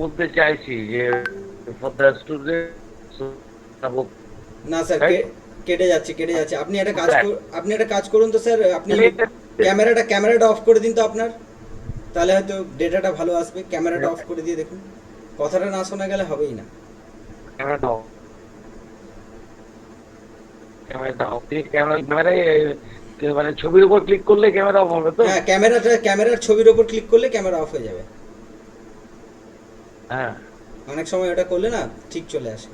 বলতে চাইছি যে for the students, না স্যার, right? কেটে যাচ্ছে। That. আপনি একটা কাজ করুন তো স্যার, আপনি ক্যামেরাটা অফ করে দিন তো আপনার, তাহলে হয়তো ডেটাটা ভালো আসবে। ক্যামেরাটা অফ করে দিয়ে দেখুন, কথাটা না শোনা গেলে হবেই না। ক্যামেরা দাও, ক্যামেরা দাও, ক্যামেরায় মানে ছবির উপর ক্লিক করলে ক্যামেরা অফ হবে তো? হ্যাঁ, ক্যামেরার ছবির ওপর ক্লিক করলে ক্যামেরা অফ হয়ে যাবে। হ্যাঁ, অনেক সময় ওটা করলে না ঠিক চলে আসে।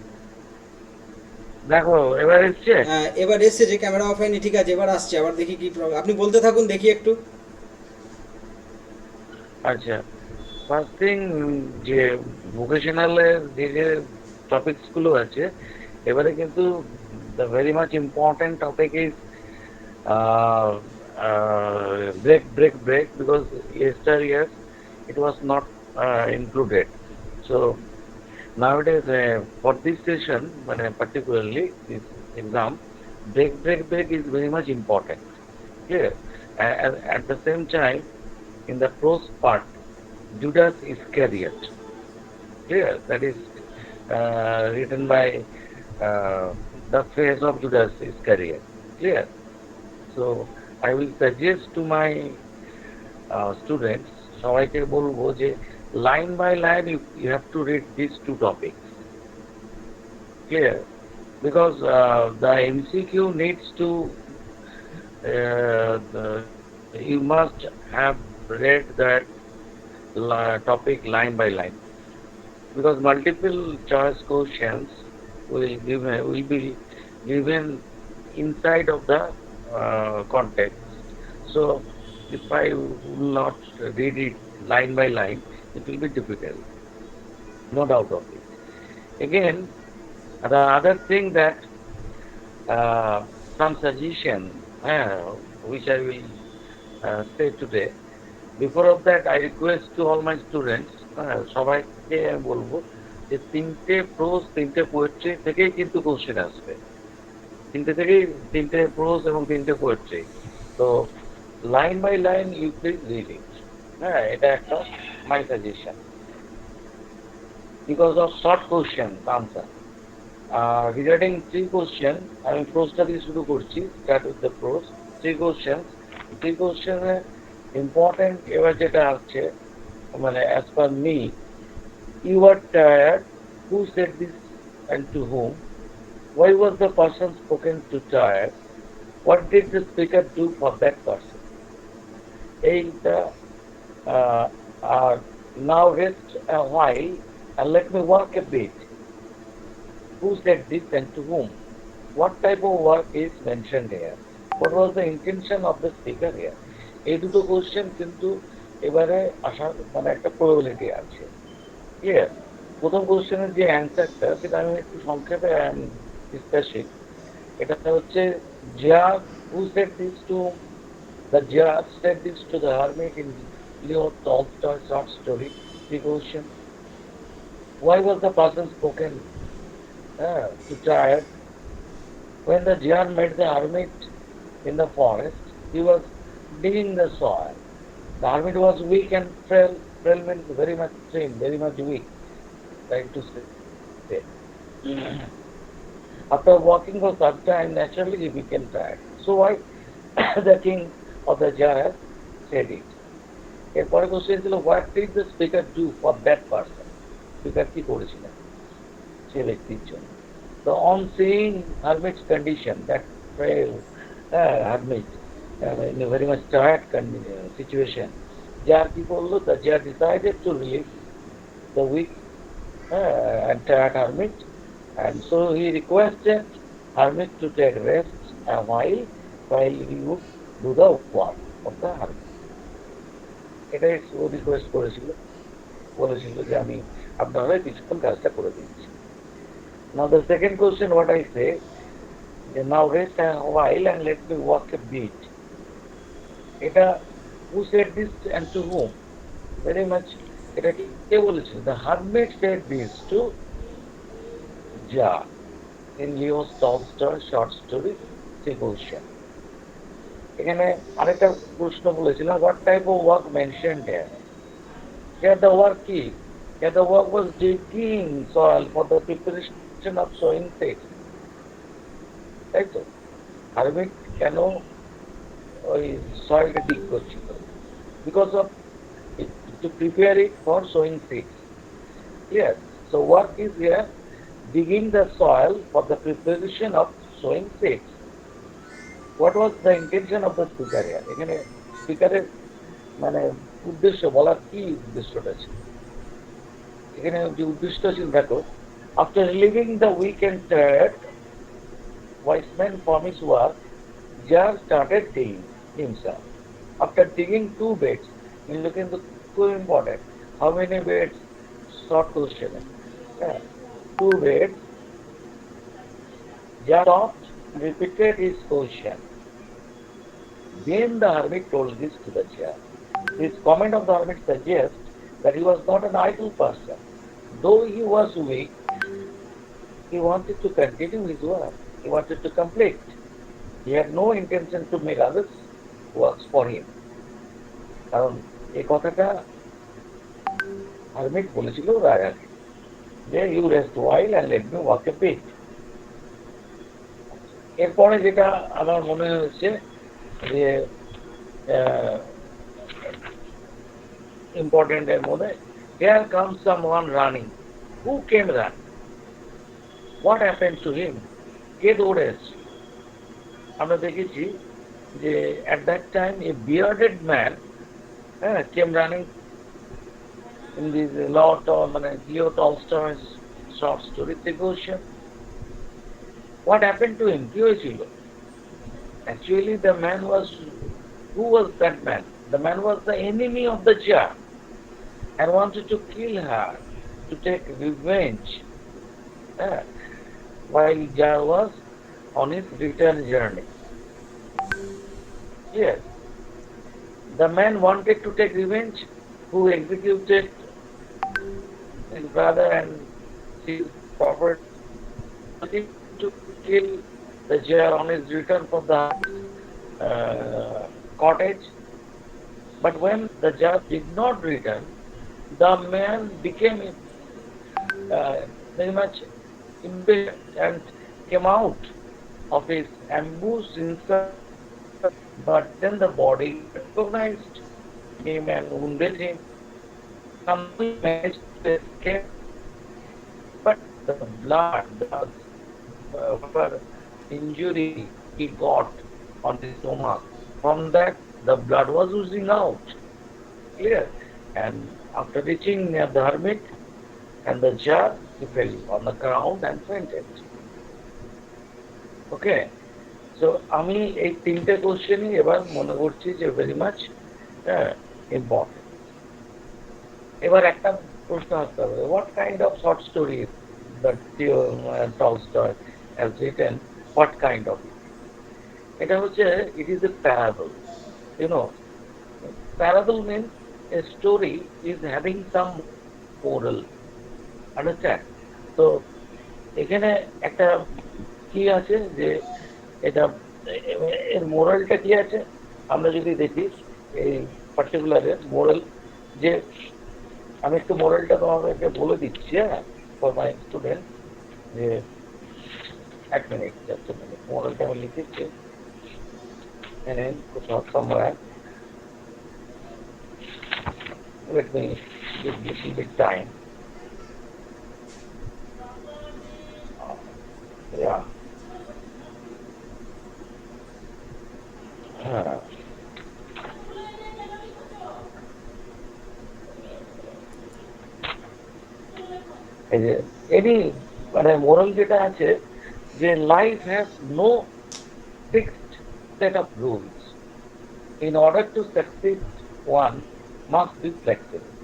দেখো এবার এসছে। হ্যাঁ, এবার এসছে, যে ক্যামেরা অফ হয়নি, ঠিক আছে, এবার আসছে। আবার দেখি কি প্রবলেম, আপনি বলতে থাকুন, দেখি একটু। আচ্ছা, ফার্স্ট থিং, যে ভোকেশনালের যে টপিকস গুলো আছে, এবারে কিন্তু the very much important topic is break because yesterday it was not included. So nowadays for this session, particularly this exam, break is very much important. Clear? And at the same time, in the prose part, Judas Iscariot. Clear? That is written by the face of Judas Iscariot. Clear? So I will suggest to my students, সবাইকে বলবো যে line by line you have to read these two topics. Clear? Because the MCQ needs to you must have read that topic line by line, because multiple choice questions will be given inside of the context. So if I will not read it line by line, it will be difficult, no doubt of it. Again, the other thing that uh, some suggestion which I will say today. Before of that, I request to all my students, সবাইকে বলবো যে তিনটে pros, তিনটে poetry থেকেই কিন্তু question আসবে। তিনটে pros এবং তিনটে পোয়েট্রি। তো line by line you please read it. হ্যাঁ, এটা একটা my suggestion, because of short question answer. Regarding three question, আমি প্রোজটা দিয়ে শুরু করছি, start with the prose. Three কোশ্চেনে ইম্পর্টেন্ট এবার যেটা আছে, as per me, you are tired, who said this and to whom? Why was the person spoken to tired? What did the speaker do for that person? Eight, now rest a while and let me work a bit. Who said this and to whom? What type of work is mentioned here? What was the intention of the speaker here? এই দুটো question কিন্তু এবারে আসার একটা probability আছে। Clear? প্রথম কোশ্চেনের যে অ্যান্সারটা, সেটা আমি একটু সংক্ষেপে ডিসকাসিং। এটা হচ্ছে, Jar who said this to the Jar said this to the hermit in Leo Tolstoy's short story. The question: why was the person spoken to tired? When the Jar met the hermit in the forest, he was digging the soil. The hermit was weak and frail. Frail means very much thin, very much weak, right to say. After walking for some time, naturally he became tired. So why the king of the jar has said it. এরপরে question ছিল, what did the speaker do for that person? Speaker কি করেছিলেন সে ব্যক্তির জন্য? So on seeing hermit's condition, that frail hermit in a very much tired situation, jar কি করলো? The jar decided to relieve the weak and tired hermit, and so he requested hermit to take rest a while he would do the work of the hermit. এটাই ও request করেছিল, বলেছিল যে আমি আপনারা কিছুক্ষণ কাজটা করে দিচ্ছি। Now the second question, what I say, now rest a while and let me walk a bit. এটা who said this and to whom? Very much এটা কে বলেছিল? The hermit said this to Jar in Leo Tolstoy's short story Devotion. এখানে আরেকটা প্রশ্ন বলেছিলাম, what type of work mentioned here? Here the work কি? Yeah, the work was digging soil for the preparation of sowing seeds. তাই তো harvest কেন ওই সয়েলটা ডিগ করছিল because of to prepare it for sowing seeds. Yes. So work is here digging the soil for the preparation of sowing seeds. What was the intention of the speaker here? এখানে স্পিকারের মানে উদ্দেশ্য বলার কি উদ্দেশ্যটা ছিল এখানে যে উদ্দেশ্য ছিল দেখো after relieving the weak and tired wise man from his work Jar started digging himself. After digging two beds, you look into too important. How many beds? Short question. Yeah. Two beds. Jar stopped, repeated his question. Then the hermit told this to the chair. This comment of the hermit suggests that he was not an idle person. Though he was weak, he wanted to continue his work. He wanted to complete. He had no intention to make others work for him. কারণ এই কথাটা hermit বলেছিল রাজাকে যে you rest while and let me walk a bit এরপরে যেটা আমার মনে হয়েছে যে ইম্পর্টেন্ট এর মধ্যে here comes someone running. Who came running? What happened to him? কে দৌড়ে এসছে আমরা দেখেছি যে at that time a bearded man came running in this Leo Tolstoy's short story Devotion. What happened to him? কি হয়েছিল? Actually the man was, who was that man? The man was the enemy of the Tsar and wanted to kill her, to take revenge while Tsar was on his return journey. Yes. The man wanted to take revenge who executed his brother and his property to kill the Tsar on his return from the cottage. But when the Tsar did not return, the man became very much impatient and came out of his ambush inside. But then the body recognized him and wounded him. Somebody managed to escape, but the blood, whatever injury he got on his stomach, from that the blood was oozing out. Clear? And after reaching near the hermit and the jar, he fell on the ground and fainted. Okay. So আমি এই তিনটে কোশ্চেনই এবার মনে করছি যে very much important এবার একটা প্রশ্ন আসতে হবে what kind of short story that Tolstoy has written what kind of এটা হচ্ছে it is a parable you know parable means a story is having some moral understand তো এখানে একটা কি আছে যে এটা এর মোরালটা কি আছে আমরা যদি দেখি এই পার্টিকুলারের মোরাল যে আমি একটু মোরালটা তোমাকে বলে দিচ্ছি হ্যাঁ ফর মাই স্টুডেন্ট যে এক মিনিট জাস্ট মিনিট মোরালটা আমি লিখেছি কোথাও somewhere let me give little bit time yeah any মানে মোরাল যেটা আছে যে life has no fixed set of rules in order to succeed one must be flexible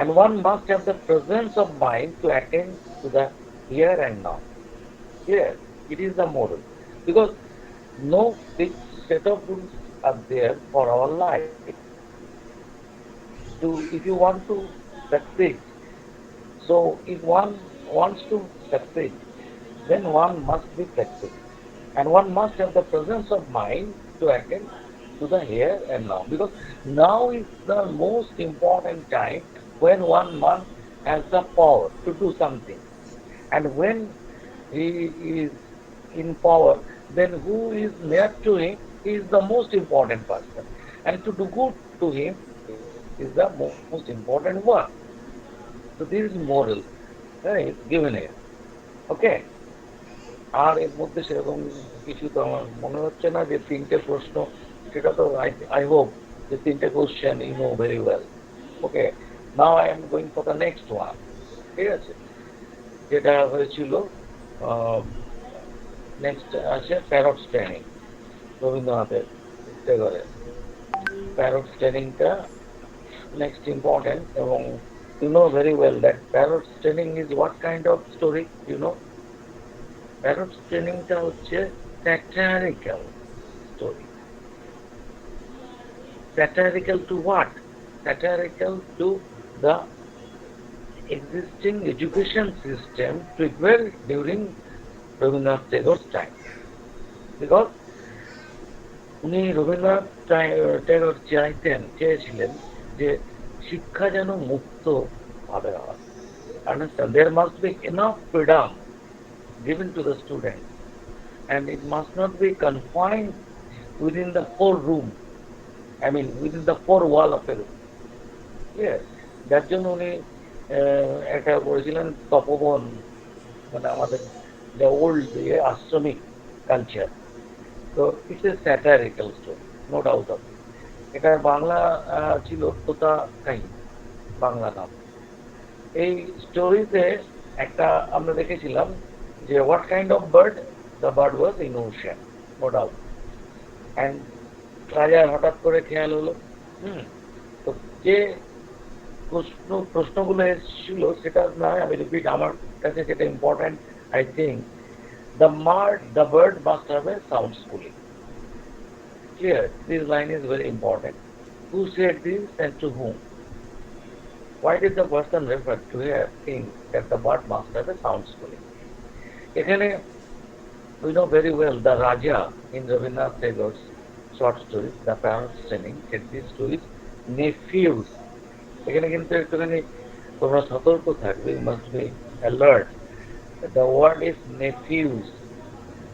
and one must have the presence of mind to attend to the here and now. Here, it is the moral. Because no fixed set of rules are there for our life. If you want to succeed, so if one wants to succeed, then one must be flexible. And one must have the presence of mind to attend to the here and now. Because now is the most important time when one has the power to do something. And when he is in power, then who is near to him, he is the most important person. And to do good to him is the most important one. So this is moral, given here. Okay? আর এর মধ্যে সেরকম কিছু তো আমার মনে হচ্ছে না যে তিনটে প্রশ্ন, সেটা তো আই হোপ যে তিনটে question you know very well. Okay, now I am going for the next one. ঠিক আছে, যেটা হয়েছিল নেক্সট আছে প্যারটস ট্রেনিং, রবীন্দ্রনাথের টেগরের প্যারটস ট্রেনিংটা নেক্সট ইম্পর্টেন্ট। এবং you know very well that parrots training is what kind of story, you know? Parrots trainingটা হচ্ছে satirical story. Satirical to what? Satirical to the existing education system prepared during Rabindranath Tagore's time. Because উনি রবীন্দ্রনাথ ট্যাগর চেয়েছিলেন যে শিক্ষা যেন মুক্ত ভাবে হয়। Understand? There must be enough freedom given to the student, and it must not be confined within the four room. I mean, within the four wall of a room. Yes, যার জন্য উনি একটা করেছিলেন তপবন, মানে আমাদের the old আশ্রমিক culture. তো it's a satirical story, no doubt of it. এটার বাংলা ছিল তোতা কাহিনী, বাংলা নাম। এই স্টোরিতে একটা আমরা দেখেছিলাম যে what kind of bird, the bird was in ocean, no doubt. And রাজার হঠাৎ করে খেয়াল হলো, তো যে প্রশ্নগুলো এসেছিল সেটা নয় আমি রিপিট, আমার কাছে যেটা important, I think the bird must have a sound schooling. Clear? This line is very important. Who said this and to whom? Why did the person refer to here think that the bird must have a sound schooling? এখানে we know very well the Raja in Rabindranath Tagore's short stories, the parents training, said these stories nephews. এখানে কিন্তু একটুখানি তোমরা সতর্ক থাকবে, you must be alert. The word is nephews.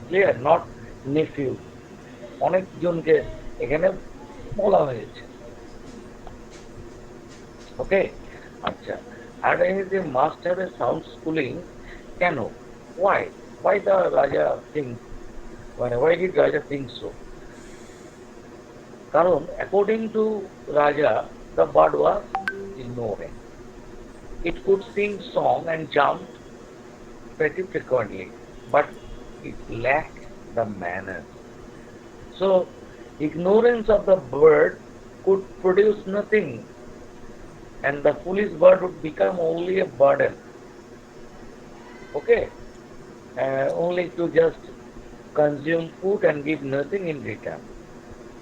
Clear? Not nephew. অনেকজনকে এখানে বলা হয়েছে। ওকে, আচ্ছা। আর এই যে must have a sound schooling, কেন? ওয়াই দ্য রাজা থিঙ্ক, মানে ওয়াই ডিড রাজা থিঙ্ক সো? কারণ অ্যাকর্ডিং টু রাজা, the bird was ignorant. It could sing song and jump pretty frequently, but it lacked the manners. So, ignorance of the bird could produce nothing, and the foolish bird would become only a burden. Okay? Only to just consume food and give nothing in return.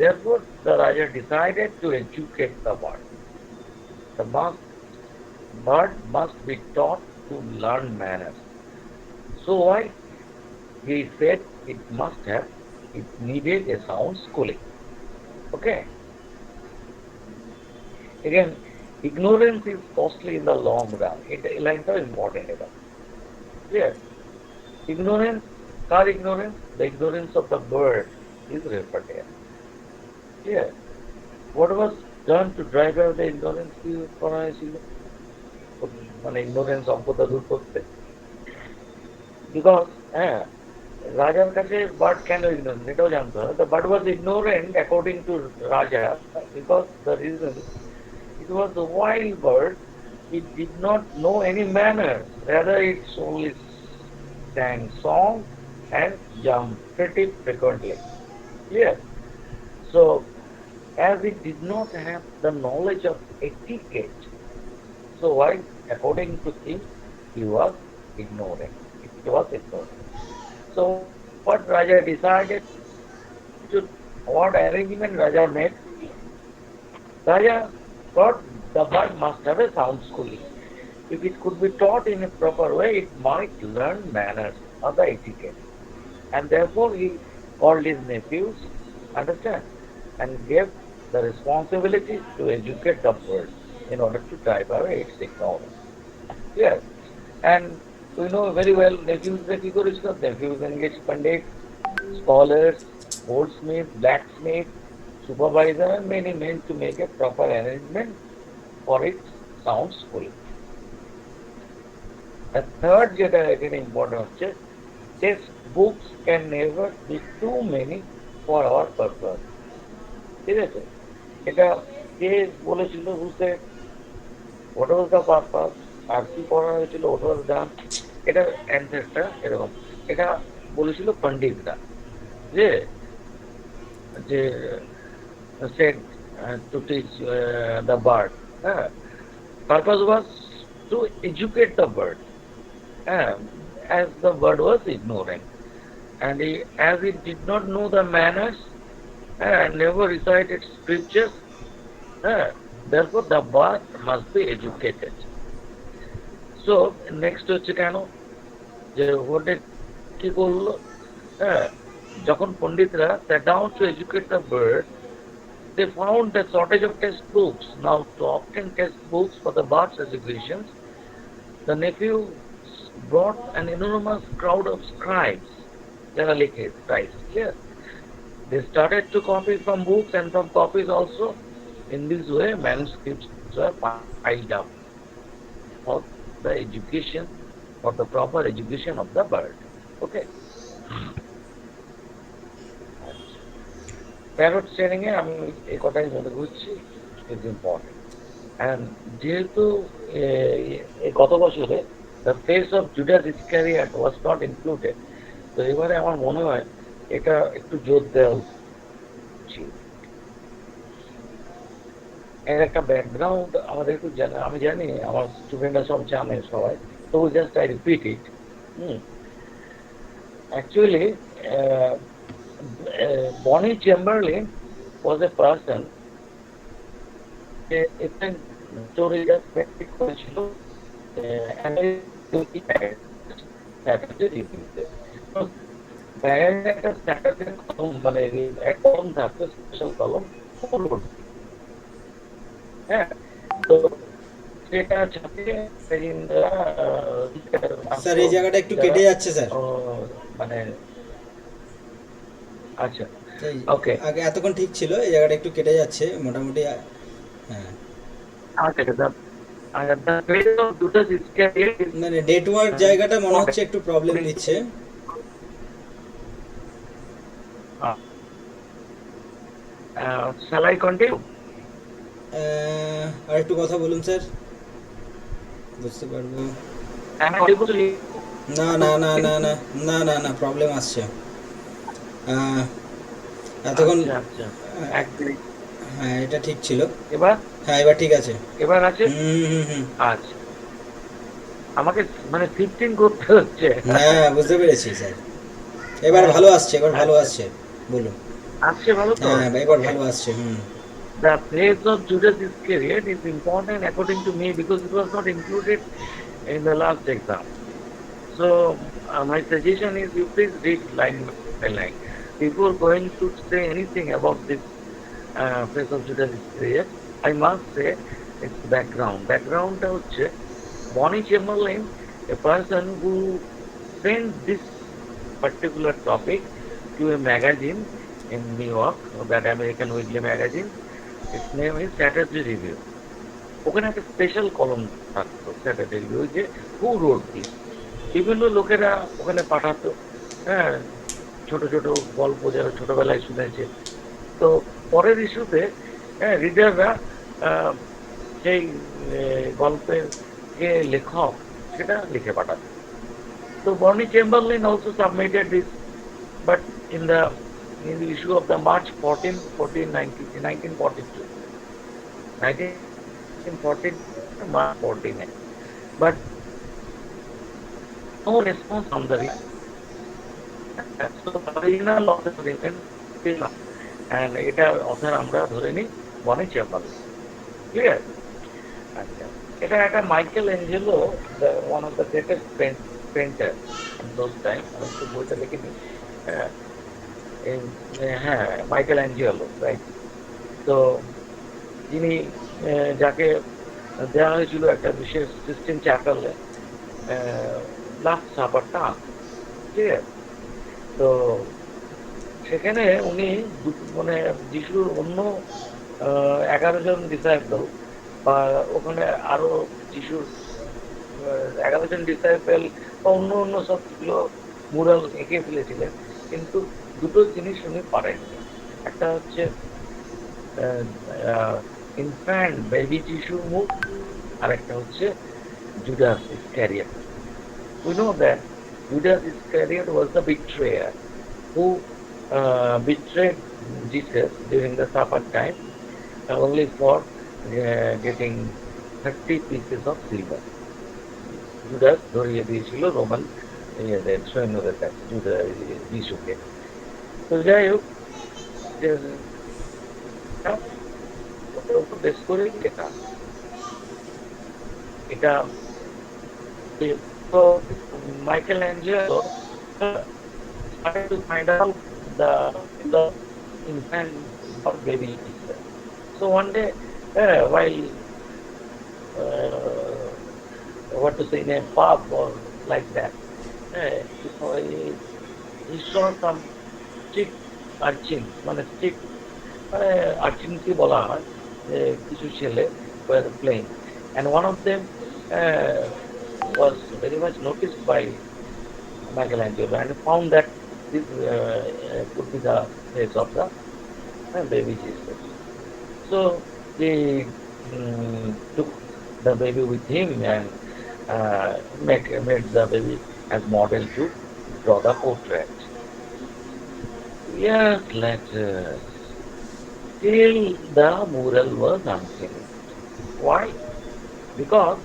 Therefore, the Raja decided to educate the bird. The bird must be taught to learn manners. So why? He said it needed a sound schooling. Okay? Again, ignorance is costly in the long run. It is important. Clear? Ignorance, car ignorance, the ignorance of the bird is referred here. Clear? What was done to drive out the ignorance করা হয়েছিল? মানে ignorance অজ্ঞতা দূর করতে। Because রাজার কাছে bird কেন ignorant এটাও জানতে হবে। The bird was ignorant according to Raja because the reason it was a wild bird. It did not know any manners. Rather, it only sang song and jumped pretty frequently. Clear? So, as it did not have the knowledge of etiquette, so why, according to him, he was ignorant. It was ignorant. So, what Raja decided to, what arrangement Raja made? Raja thought the bird must have a sound schooling. If it could be taught in a proper way, it might learn manners or the etiquette. And therefore, he called his nephews, understand, and gave the responsibility to educate the bird in order to drive away its ignorance. Yes. And we know very well nephews কি করেছিল? Nephews engaged pandits, scholars, goldsmiths, blacksmiths, supervisor and many men to make a proper arrangement for its sound schooling. The third যেটা এখানে important হচ্ছে, textbooks can never be too many for our purpose. ঠিক আছে? এটা কে বলেছিল? Who said what was the purpose? আর কি করা হয়েছিল? What was done? এটা অ্যান্সারটা এরকম। এটা বলেছিল পণ্ডিতরা যে যে said to teach the bird. হ্যাঁ, purpose was to educate the bird, as the bird was ignorant, and as it did not know the manners and never recited scriptures, therefore the bird must be educated. So next হচ্ছে কেন যে ওটা কি করলো? হ্যাঁ, যখন পণ্ডিতরা sat down to educate the bird, they found a shortage of textbooks. Now, to obtain textbooks for the bird's education, the nephew brought an enormous crowd of scribes. যারা লিখে, scribes, clear? They started to copy from books and from copies also. In this way, manuscripts were piled up for the education, for the proper education of the bird. Okay? Parrot training এ আমি এই কথাই মনে করছি is important. And যেহেতু এই গত বছরে the face of Judas Iscariot was not included, তো এবারে আমার মনে হয় এটা একটু জোর দেওয়া উচিত। এর একটা ব্যাকগ্রাউন্ড আমাদের একটু জানা, আমি জানি আমার স্টুডেন্টরা সব জানে সবাই, তো just I repeat it. Actually Bonnie Chamberlain was a person একটা স্টোরিটা প্র্যাকটিস করেছিল স্যাটারডে রিভিউতে। একটা স্যাটারডে কলম, মানে এক কলম থাকতো, স্পেশাল কলম, হ্যাঁ। তো সেটা ছাপিয়ে স্যার এই জায়গাটা একটু কেটে যাচ্ছে স্যার, মানে আচ্ছা ওকে, আগে এতক্ষণ ঠিক ছিল, এই জায়গাটা একটু কেটে যাচ্ছে মোটামুটি। হ্যাঁ, মানে নেটওয়ার্ক জায়গাটা মনে হচ্ছে একটু প্রবলেম দিচ্ছে। shall I continue? আর একটু কথা বলুন স্যার, বুঝতে পারবো। Am I able to hear? না না না না না না না না প্রবলেম আসছে এতক্ষণ। আচ্ছা, হ্যাঁ এটা ঠিক ছিল, এবার হ্যাঁ এবার ঠিক আছে। এবার আছে? হুম। আচ্ছা, আমাকে মানে 15 করতে হচ্ছে। হ্যাঁ বুঝতে পেরেছি স্যার, এবার ভালো আসছে, এবার ভালো আসছে, বলুন। আসছে ভালো তো? হ্যাঁ এবার ভালো আসছে। The place of Judas Iscariot is important according to me because it was not included in the last exam. So my suggestion is you please read line by line before going to say anything about this place of Judas Iscariot. I must say its background. Background হচ্ছে Bonnie Chamberlain, a person who sent this particular topic to a magazine in New York, that American weekly magazine. Its name is Saturday Review. ওখানে একটা special কলম থাকতো Saturday review, যে who wrote this, বিভিন্ন লোকেরা ওখানে পাঠাতো, হ্যাঁ, ছোট ছোট গল্প যারা ছোটবেলায় শুনেছে। তো পরের ইস্যুতে রিডাররা সেই গল্পের যে লেখক সেটা লিখে পাঠাতো। তো Bernie Chamberlain also submitted this, but in the issue of the March 14, 1942, 1914, March 49, but no response from the reader. So the original author written still, and এটা author আমরা ধরে নিই বনি চেম্বারলিন, ক্লিয়ার? আচ্ছা, এটা একটা Michael Angelo, one of the greatest painter in those time. আমি একটু বইটা লিখে নিই। হ্যাঁ, মাইকেল অ্যাঞ্জেলো, রাইট। তো যিনি যাকে দেওয়া হয়েছিল একটা বিশেষ সিস্টেম চ্যাপেলে লাস্ট সাপারটা আঁকতে, ঠিক আছে? তো সেখানে উনি মানে যিশুর অন্য 11 জন ডিসাইপল বা ওখানে আরো যিশুর 11 জন ডিসাইপল বা অন্য অন্য সবগুলো মুরাল এঁকে ফেলেছিলেন, কিন্তু দুটো জিনিস উনি পারেননি। একটা হচ্ছে ইনফ্যান্ট বেবি যিশুর মুখ, আর একটা হচ্ছে Judas ইসক্যারিয়ট। We know that Judas Iscariot was the betrayer who betrayed Jesus during the supper time only for getting 30 pieces of silver. Judas ধরিয়ে দিয়েছিল রোমান সৈন্যদের কাছে যিশুকে। তো যাই হোক, যে ওটার উপর বেশ করে এটা এটা so Michelangelo tried to find out the infant or baby Jesus. So one day, while what to say in a pub or like that, he saw some stick urchins, মানে stick urchins কি বলা হয়, কিছু ছেলে were playing, and one of them uh, was very much noticed by Michelangelo and found that this could be the face of the baby Jesus. So he took the baby with him and made the baby as model to draw the portrait. Years later, still the mural was unfinished. Why? Because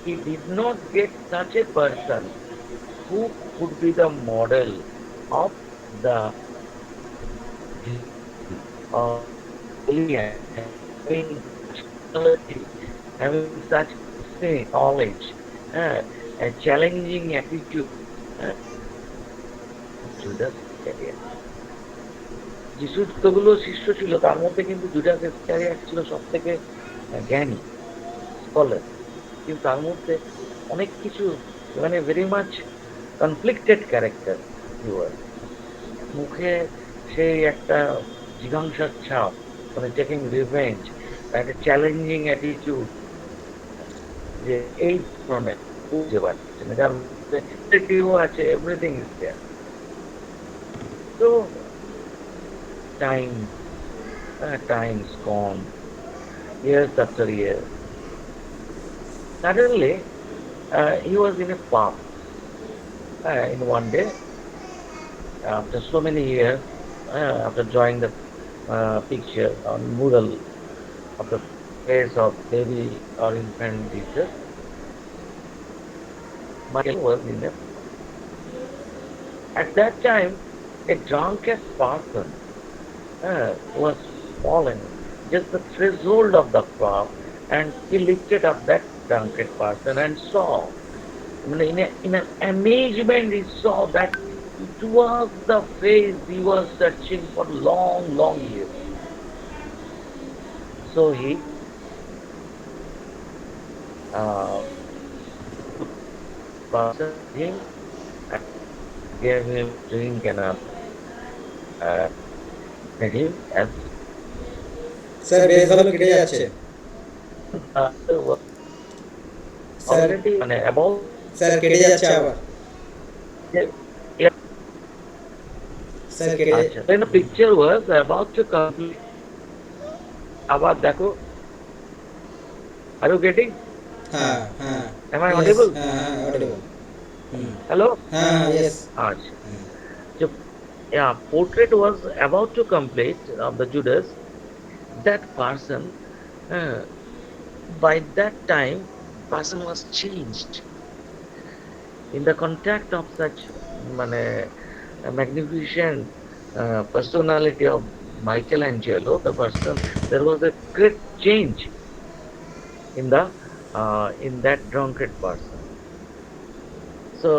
he did not get such a person who could be the model of the uh, alien having personality, having such knowledge, a challenging attitude uh, to the career. যিশুর যতগুলো শিষ্য ছিল তার মধ্যে কিন্তু Judas ইসকারিয়ট ছিল সব থেকে জ্ঞানী স্কলার, কিন্তু তার মধ্যে অনেক কিছু মানে ভেরি মাচ কনফ্লিক্টেড ক্যারেক্টার। মুখে সেই একটা জিঘাংসার ছাপ, মানে টেকিং রিভেঞ্জ, একটা চ্যালেঞ্জিং অ্যাটিটিউড, যে এই ধরনের বুঝতে পারছে না, যার মধ্যে আছে, এভরিথিং ইজ দেয়ার। তো time time's gone, years after years. Suddenly, he was in a pub in one day, after so many years, after drawing the picture on mural of the face of baby or infant Jesus. Michael was in a At that time, a drunken person was fallen just the threshold of the pub, and he lifted up that drunken person and saw, in an amazement, he saw that it was the face he was searching for long, long years. So he uh, processed him and gave him drink and uh, made him as sir বেশ ভালো কেটে যাচ্ছে sir, already about sir কেটে যাচ্ছে আবার yeah, sir কেটে when the picture was about to complete. আবার দেখো, are you getting? হ্যাঁ হ্যাঁ Am I audible? হ্যাঁ হ্যাঁ অডিবল Hello? হ্যাঁ ইয়েস আচ্ছা, so yeah, portrait was about to complete of the Judas. That person, uh, by that time, person was changed in the contact of such a magnificent personality of Michelangelo. The person, there was a great change in that drunkard person. So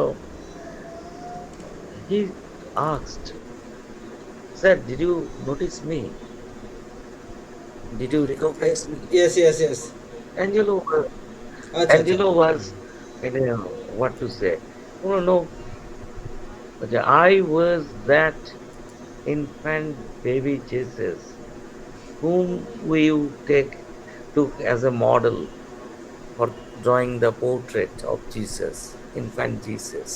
he asked, "Sir, did you notice me? Did you recognize me?" Yes yes yes Angelo, আচ্ছা আচ্ছা Angelo was, what to say? No, no, no. I was that infant baby Jesus whom we took as a model for drawing the portrait of Jesus, infant Jesus.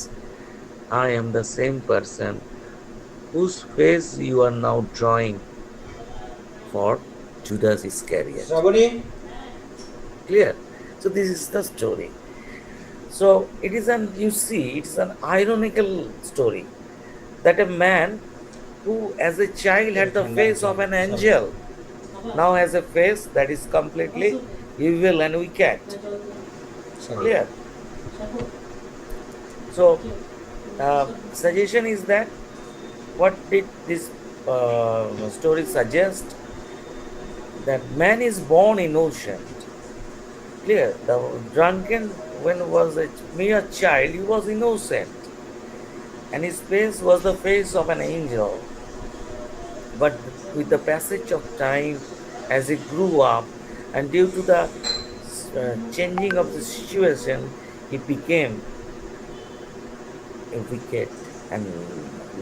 I am the same person whose face you are now drawing for Judas Iscariot. Shrabani Clear? So this is the story. So it is an you see, it is an ironical story that a man who as a child একটু had the ঠান্ডা face হচ্ছে of an Shrabani angel now has a face that is completely evil and wicked. Shrabani Clear? So suggestion is that what did this story suggest? That man is born innocent. Clear? The drunken when was a mere child, he was innocent, and his face was the face of an angel. But with the passage of time, as he grew up, and due to the changing of the situation, he became a wicked and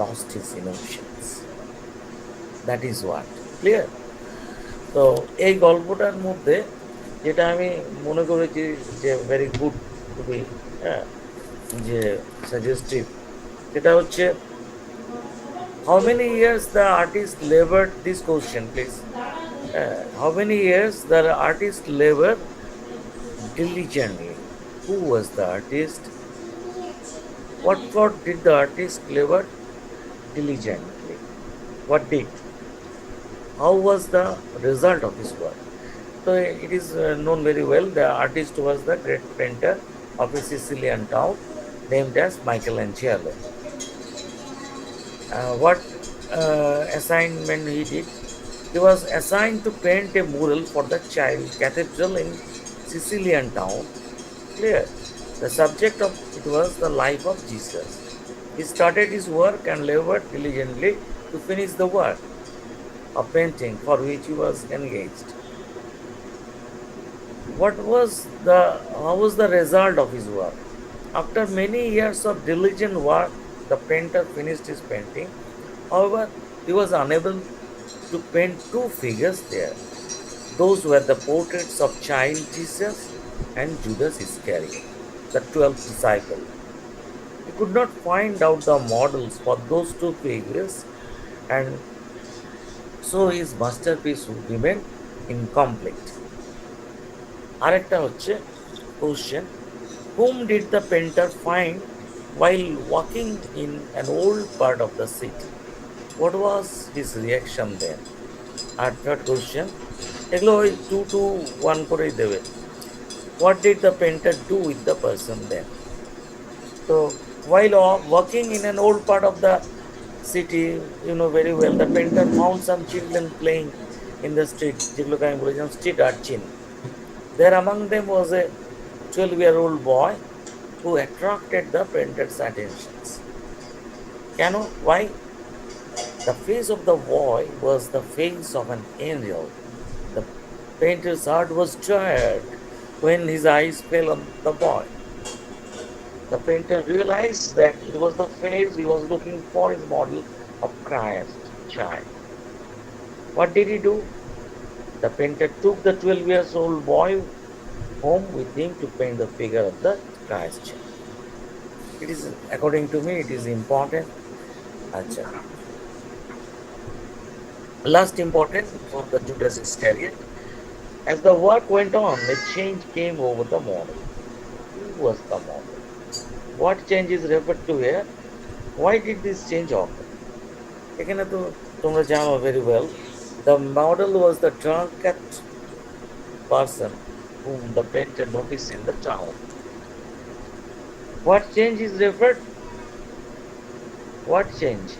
lost his innocence. That is what. Clear? তো এই গল্পটার মধ্যে যেটা আমি মনে করেছি যে very good খুবই, হ্যাঁ, যে সাজেস্টিভ, সেটা হচ্ছে how many years the artist labored, this question please, how many years the artist labored diligently, who was the artist, what for did the artist labor diligently, what did, how was the result of his work. So it is known very well. The artist was the great painter of a Sicilian town named as Michelangelo. What assignment he did? He was assigned to paint a mural for the child cathedral in Sicilian town. Clear. The subject of it was the life of Jesus. He started his work and labored diligently to finish the work of painting for which he was engaged. How was the result of his work? After many years of diligent work, the painter finished his painting. However, he was unable to paint two figures there. Those were the portraits of child Jesus and Judas Iscariot, the 12th disciple. He could not find out the models for those two figures, and so his masterpiece would remain incomplete. আরেকটা হচ্ছে question, whom did the painter find while walking in an old part of the city? What was his reaction then? R third question, এগুলো ওই 2 to 1 করেই দেবে. What did the painter do with the person then? So while walking in an old part of the city, you know very well, the painter found some children playing in the street, যেগুলোকে আমি বলেছিলাম street urchin. There among them was a 12-year-old boy who attracted the painter's attentions. Why? The face of the boy was the face of an angel. The painter's heart was stirred when his eyes fell on the boy. The painter realized that it was the face he was looking for, his model of Christ child. What did he do? The painter took the 12 years old boy home with him to paint the figure of the Christ child. It is, according to me, it is important. Achha. Last important for the Judas Iscariot. As the work went on, a change came over the model. Who was the model? What change is referred to here? Why did this change occur? এখানে তো তোমরা জানো very well. The model was the drunkard person whom the painter noticed in the town. What change is referred? What change?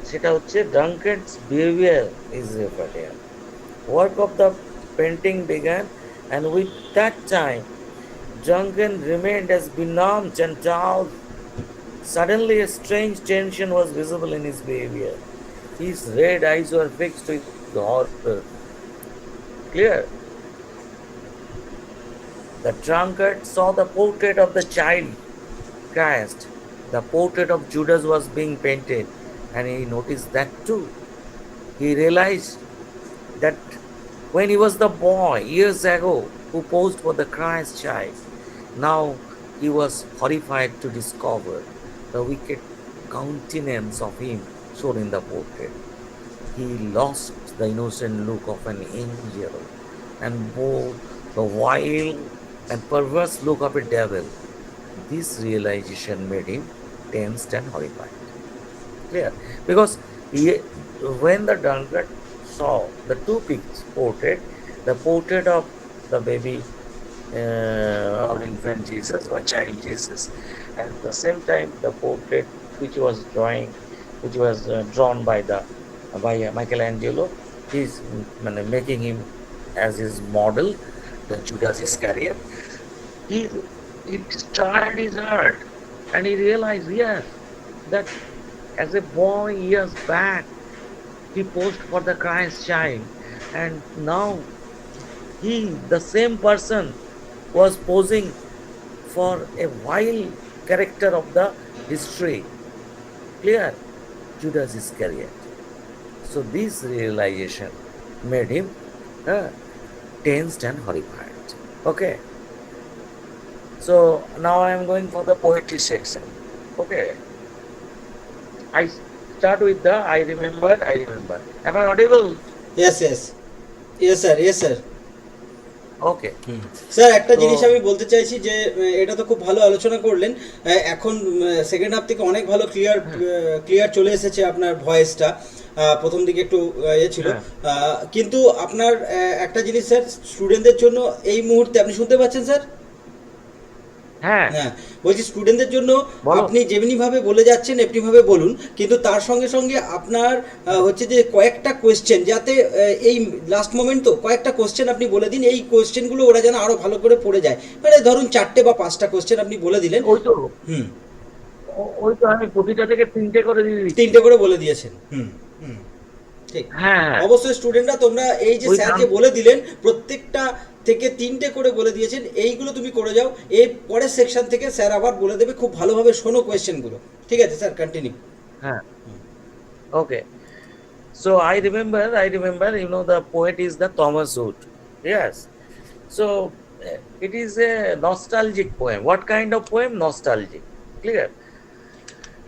সেটা হচ্ছে drunkard's behavior is referred here. Work of the painting began, and with that time, drunken remained as benumbed and dull. Suddenly, a strange tension was visible in his behavior. His red eyes were fixed with horror. Clear? The drunkard saw the portrait of the child Christ. The portrait of Judas was being painted, and he noticed that too. He realized that when he was the boy years ago who posed for the Christ child, now he was horrified to discover the wicked countenance of him shown in the portrait. He lost the innocent look of an angel and bore the vile and perverse look of a devil. This realization made him tensed and horrified. Clear? Because when the drunkard saw the two pics portrait, the portrait of the baby or infant Jesus or child Jesus, and at the same time the portrait which was drawn by Michelangelo, he's making him as his model, the Judas Iscariot. He it stirred his heart, and he realized, yes, that as a boy years back, he posed for the Christ child, and now the same person, was posing for a vile character of the history. Clear? Judas Iscariot. So this realization made him tensed and horrified. Okay. So now I am going for the poetry section. Okay. I start with the I remember. Am I audible? Yes, yes. Yes, sir. Yes, sir. Okay sir একটা জিনিস আমি বলতে চাইছি যে এটা তো খুব ভালো আলোচনা করলেন। এখন সেকেন্ড হাফ থেকে অনেক ভালো ক্লিয়ার চলে এসেছে আপনার ভয়েসটা। প্রথম দিকে একটু ছিল, কিন্তু আপনার একটা জিনিস স্যার, স্টুডেন্টদের জন্য এই মুহূর্তে আপনি শুনতে পাচ্ছেন স্যার? হ্যাঁ, বলছি স্টুডেন্টদের জন্য আপনি যেমনি ভাবে বলে যাচ্ছেন এমনি ভাবে বলুন, কিন্তু তার সঙ্গে সঙ্গে আপনার হচ্ছে যে কয়েকটা কোয়েশ্চেন, যাতে এই লাস্ট মোমেন্ট তো কয়েকটা কোয়েশ্চেন আপনি বলে দিন, এই কোয়েশ্চেনগুলো ওরা যেন আরো ভালো করে পড়ে যায়। মানে ধরুন 4টে বা 5টা কোয়েশ্চেন আপনি বলে দিলেন। ওই তো আমি প্রতিটা থেকে 3টে করে দিয়ে দিচ্ছি। 3টে করে বলে দিয়েছেন। ঠিক। অবশ্যই স্টুডেন্টরা তোমরা এই যে স্যার যে বলে দিলেন প্রত্যেকটা থেকে 3টে করে বলে দিয়েছেন, এইগুলো তুমি করে যাও। এই পরের সেকশন থেকে স্যার আবার বলে দেবে, খুব ভালোভাবে শোনো কোয়েশ্চেনগুলো। ঠিক আছে স্যার, কন্টিনিউ। হ্যাঁ, ওকে। So I remember, the poet is the Thomas Hood. Yes. So it is a nostalgic poem. What kind of poem? Nostalgic. Clear?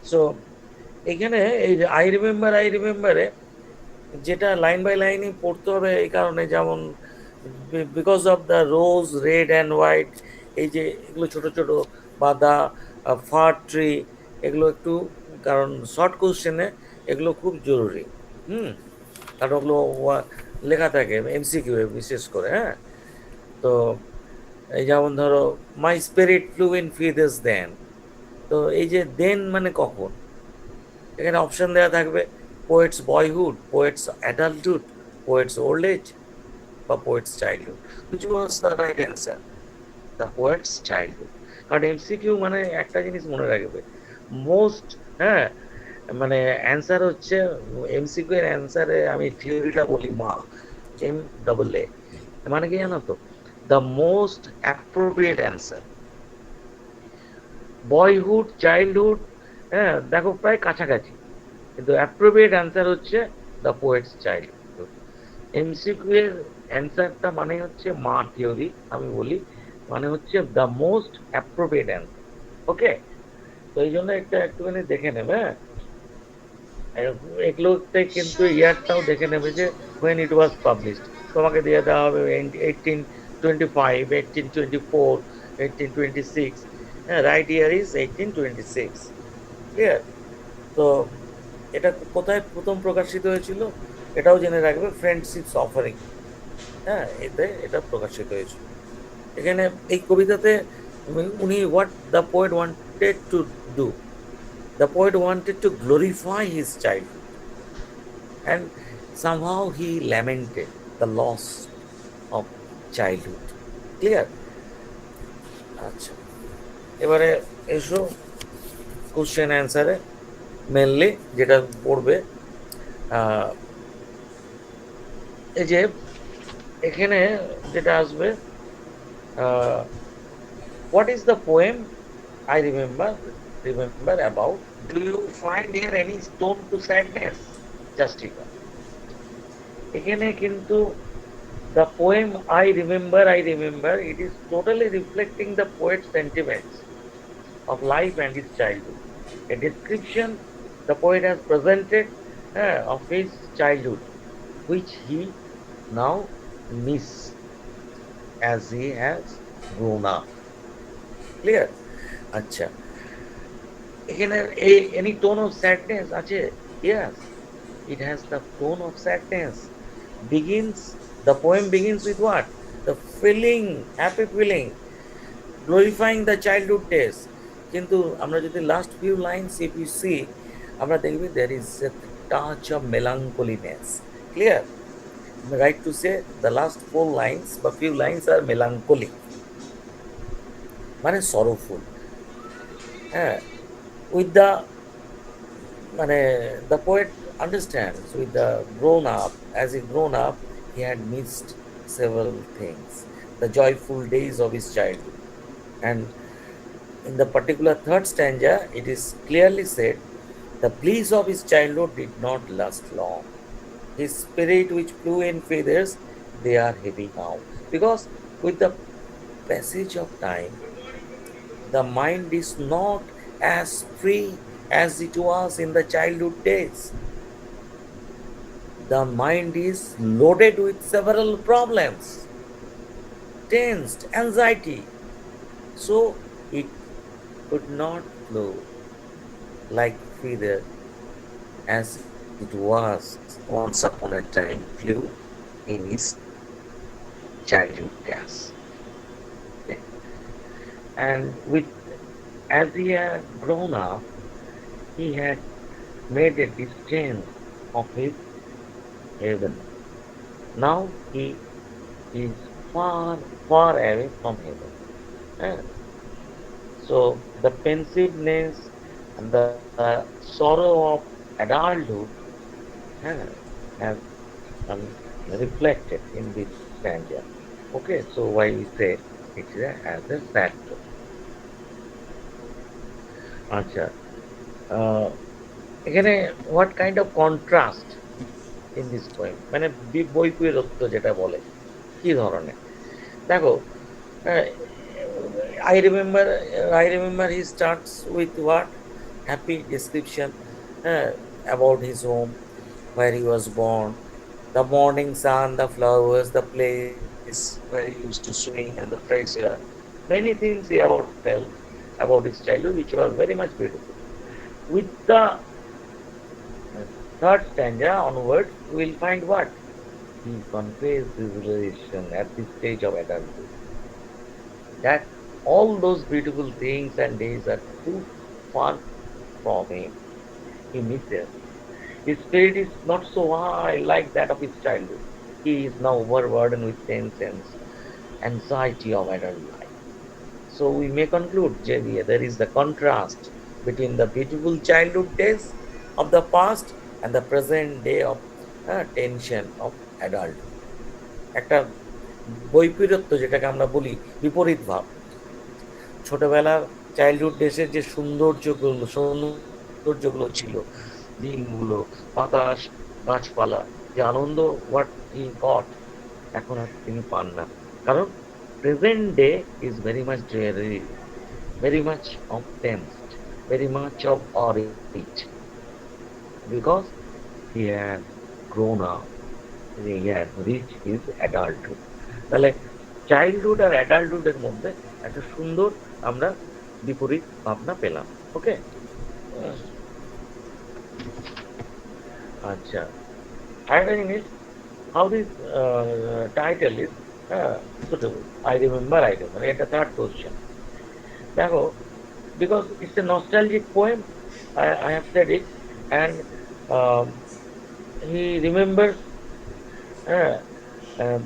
So এখানে এই যে I remember যেটা লাইন বাই লাইনই পড়তে হবে, এই কারণে যেমন because of the rose red and white, এই যে এগুলো ছোট ছোট বাদা, ফার ট্রি, এগুলো একটু, কারণ শর্ট কোশ্চেনে এগুলো খুব জরুরি। কারণ ওগুলো লেখা থাকে এমসিকিউ বিশেষ করে। হ্যাঁ, তো এই যেমন ধরো মাই স্পিরিট ফ্লু ইন ফিদেস দেন, তো এই যে দেন মানে কখন, এখানে অপশন দেওয়া থাকবে poet's boyhood, poet's adulthood, poet's old age বা poet's childhood. Which was the right answer? The poet's childhood. কারণ এমসিকিউ মানে একটা জিনিস মনে রাখবে, মোস্ট, হ্যাঁ, মানে অ্যান্সার হচ্ছে এমসিকিউ এর অ্যান্সারে আমি থিওরিটা বলি MAA, মানে কি জানো তো, the most appropriate answer. Boyhood, childhood, হ্যাঁ, দেখো প্রায় কাছাকাছি, কিন্তু অ্যাপ্রোপ্রিয়েট অ্যান্সার হচ্ছে দ্য পোয়েটস চাইল্ডহুড। এমসিকিউ এর অ্যান্সারটা মানে হচ্ছে মা থিওরি, আমি বলি, মানে হচ্ছে দ্য মোস্ট অ্যাপ্রোপ্রিয়েট অ্যান্সার। ওকে, তো এই জন্য একটুখানি দেখে নেবে। এগুলোতে কিন্তু ইয়ারটাও দেখে নেবে যে when it was published, তোমাকে দিয়ে দেওয়া হবে 1825, 1824, 1826, হ্যাঁ, রাইট ইয়ার ইজ 1826। ক্লিয়ার? তো এটা কোথায় প্রথম প্রকাশিত হয়েছিল এটাও জেনে রাখবে, ফ্রেন্ডশিপস অফারিং, হ্যাঁ, এটা প্রকাশিত হয়েছিল। এখানে এই কবিতাতে উনি what the poet wanted to do, the poet wanted to glorify his childhood, and somehow he lamented the loss of childhood. Clear? আচ্ছা, এবারে এসো কোশ্চেন অ্যান্সারে। মেনলি যেটা পড়বে, এই যে এখানে যেটা আসবে, what is the poem I remember about? Do you find here any stone to sadness? Justika. এখানে কিন্তু the poem I remember, it is totally reflecting the poet's sentiments of life and his childhood. A description the poet has presented of his childhood, which he now miss as he has grown up. Clear? আচ্ছা, এখানে any tone of sadness আছে? Yes, it has the tone of sadness. The poem begins with what? The feeling, happy feeling, glorifying the childhood days. কিন্তু আমরা যদি last few lines if you see, আমরা দেখবি there is a touch of melancholiness. Clear? Am I right to say the last 4 lines বা few lines are melancholic, মানে sorrowful. হ্যাঁ, with the poet understands with the grown up, as he grown up, he had missed several things, the joyful days of his childhood. And in the particular third stanza, it is clearly said, the bliss of his childhood did not last long. His spirit which flew in feathers, they are heavy now. Because with the passage of time, the mind is not as free as it was in the childhood days. The mind is loaded with several problems, tensed, anxiety. So it could not flow like feather as it was once upon a time flew in his childhood days. Okay. And as he had grown up, he had made a distance of his heaven. Now he is far, far away from heaven. Eh? So the pensiveness and the sorrow of adulthood have reflected in this stanza. Okay, so why we say it is as a factor. আচ্ছা, এখানে what kind of contrast in this poem, মানে বৈপরীত্য যেটা বলে কি ধরনের, দেখো I remember he starts with what? Happy description about his home, where he was born, the morning sun, the flowers, the place where he used to swing, and the fresh air. Many things he tell about his childhood, which was very much beautiful. With the third stanza onwards, we will find what? He conveys his relation at this stage of adulthood, that all those beautiful things and days are too far from him. He misses. His spirit is not so high like that of his childhood. He is now overburdened with tense and anxiety of adult life. So we may conclude, JBA, there is the contrast between the beautiful childhood days of the past and the present day of tension of adulthood. একটা বৈপরীত্য যেটাকে আমরা বলি বিপরীত ভাব, ছোটবেলার childhood ডেসের যে সৌন্দর্যগুলো ছিল, দিনগুলো, বাতাস, গাছপালা, যে আনন্দ, হোয়াট হি গট, এখন আর তিনি পান না। কারণ present day is very much dreary, very much of tensed, very much of worried, because he has grown up, he has reached his adulthood. তাহলে চাইল্ডহুড আর অ্যাডাল্টহুডের মধ্যে একটা সুন্দর আমরা বিপরীত ভাবনা পেলাম। ওকে, আচ্ছা, আরেকটা জিনিস, how this title is suitable. I remember, এটা থার্ড কোশ্চেন। দেখো, because it's a nostalgic poem, I have said it, and he remembers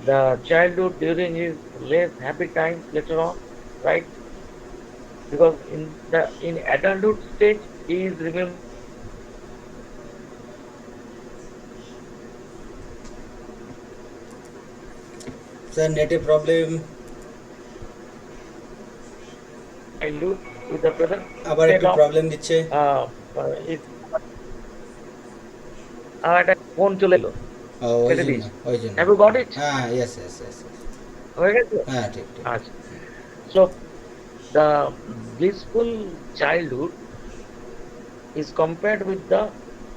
the childhood during his less happy times later on, right? Because in adulthood stage he is remembering sir নেটে problem. childhood with the present আবার state একটু of problem দিচ্ছে। is একটা phone চলে এলো, ও ওই কেটে জন্য, দিস। ওই জন্য। Have you got it? হ্যাঁ, ইয়েস ইয়েস ইয়েস। হয়ে গেছে? হ্যাঁ, ঠিক ঠিক। আচ্ছা। So the blissful childhood is compared with the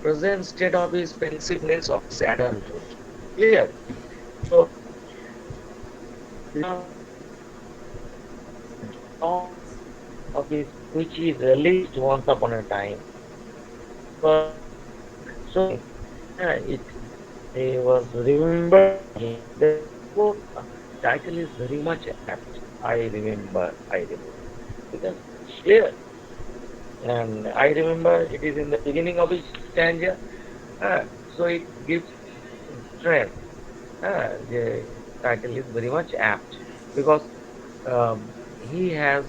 present state of his pensiveness of his adulthood. Clear? So the dawn of his which he released once upon a time. But so it he was remembered. The title is very much apt. I remember. Because it's clear. And I remember it is in the beginning of each stanza. So it gives strength. The title is very much apt because he has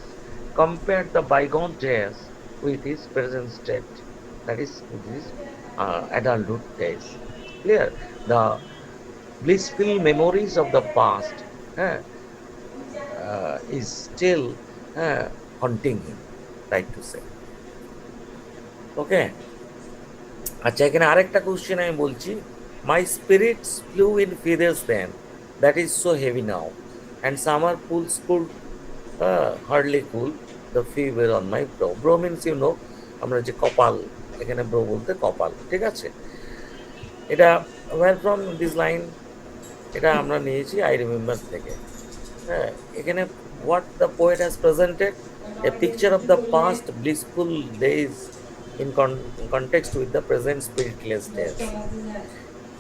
compared the bygone days with his present state, that is, with his adulthood days. Clear? The blissful memories of the past uh, is still haunting him, right to say. ওকে, আচ্ছা, এখানে আরেকটা question আমি বলছি। My spirits flew in feathers then, that is so heavy now, and summer pools could hardly cool the fever on my brow. Brow means you know, আমরা যে কপাল, এখানে bro বলতে কপাল, ঠিক আছে? এটা ওয়ার ফ্রম দিস লাইন, এটা আমরা নিয়েছি আই রিমেম্বার থেকে। হ্যাঁ, এখানে what the poet has presented a picture of the past blissful days in context with the present spiritless days.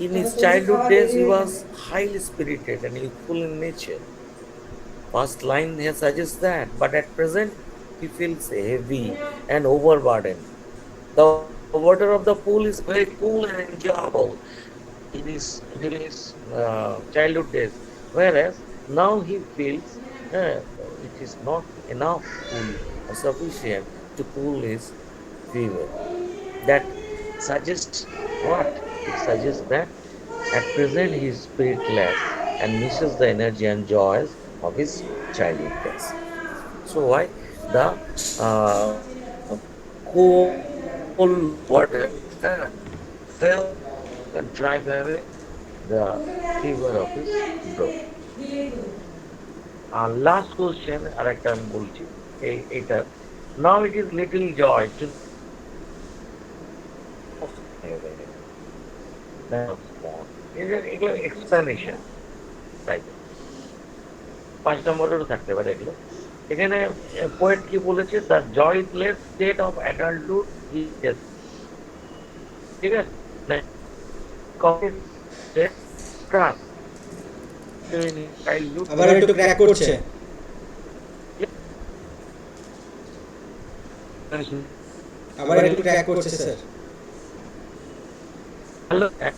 In his childhood days, he was highly spirited and youthful in nature. First line here suggests that, but at present, he feels heavy and overburdened. The water of the pool is very cool and enjoyable in his childhood days, whereas now he feels it is not enough cool or sufficient to cool his fever. That suggests what? It suggests that at present he is spiritless and misses the energy and joys of his childhood days. So why the cool water fell and drive away the fever of his bro. Last question, আরেকটা আমি বলছি এটা। Now it is little joy to এগুলো explanation, তাই 5 নম্বরেরও থাকতে পারে এগুলো। এখানে পোয়েট কি বলেছে, the joyless state of adulthood is, ঠিক আছে, চাইল্ডহুড। আবার একটু ক্র্যাক করছে। আবার একটু ক্র্যাক করছে স্যার। হ্যালো, ক্র্যাক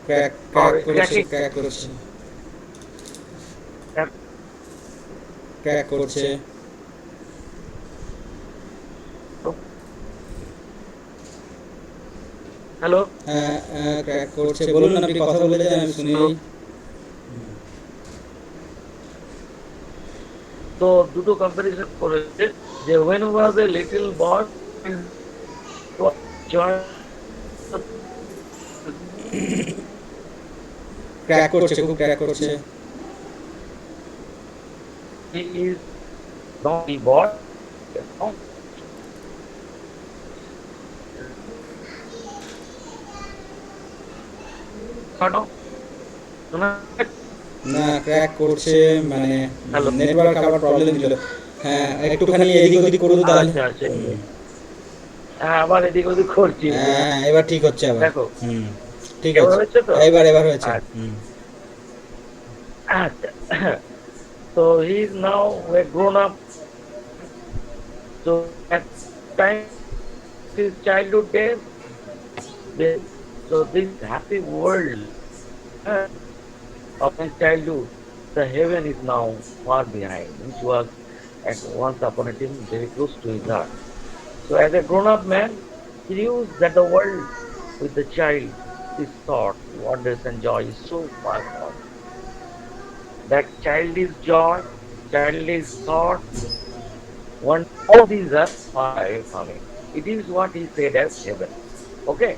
ক্র্যাক করছে, ক্র্যাক করছে, ক্র্যাক করছে। হ্যালো, হ্যাঁ, ক্র্যাক করছে, বলুন না, আপনি কথা বলে যান, আমি শুনি। তো দুটো কম্পারিজন করেছে যে when was a little boy joy, crack করছে, খুব ক্র্যাক করছে। he is not a boy, না, ক্র্যাক করছে, মানে হ্যালো, নেটওয়ার্ক আবার প্রবলেম দিল। হ্যাঁ, একটুখানি এদিক ওদিক করুন তাহলে। আচ্ছা আচ্ছা, হ্যাঁ আবার এদিক ওদিক করছি। হ্যাঁ, এবার ঠিক হচ্ছে আবার। দেখো, ঠিক এবার আছে, হয়েছে তো? এবার এবার হয়েছে। আচ্ছা, so he is now a grown up, so at time his childhood days, so this happy world uh, of his childhood, the heaven is now far behind, which was at once upon a time very close to his heart. So as a grown-up man, he knew that the world with the child, his thought, wonders and joy is so far off. that child is joy, child is thought, one, all these are far away from him. It is what he said as heaven. Okay?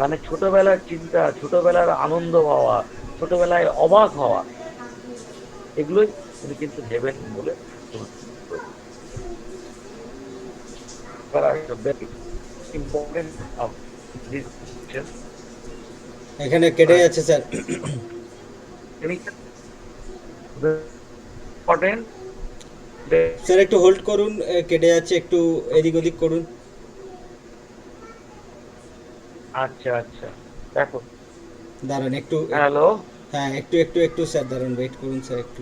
মানে ছোটবেলার চিন্তা, ছোটবেলার আনন্দ হওয়া, ছোটবেলায় অবাক হওয়া, এগুলোই উনি কিন্তু হেভেন বলে ইম্পর্টেন্ট অফ দিস এখানে কেটে যাচ্ছে স্যার। ইম্পর্টেন্ট। স্যার একটু হোল্ড করুন, কেটে যাচ্ছে, একটু এদিক ওদিক করুন। আচ্ছা আচ্ছা, দেখো দাঁড়ান একটু। হ্যালো। হ্যাঁ একটু একটু একটু স্যার দাঁড়ান, ওয়েট করুন স্যার একটু।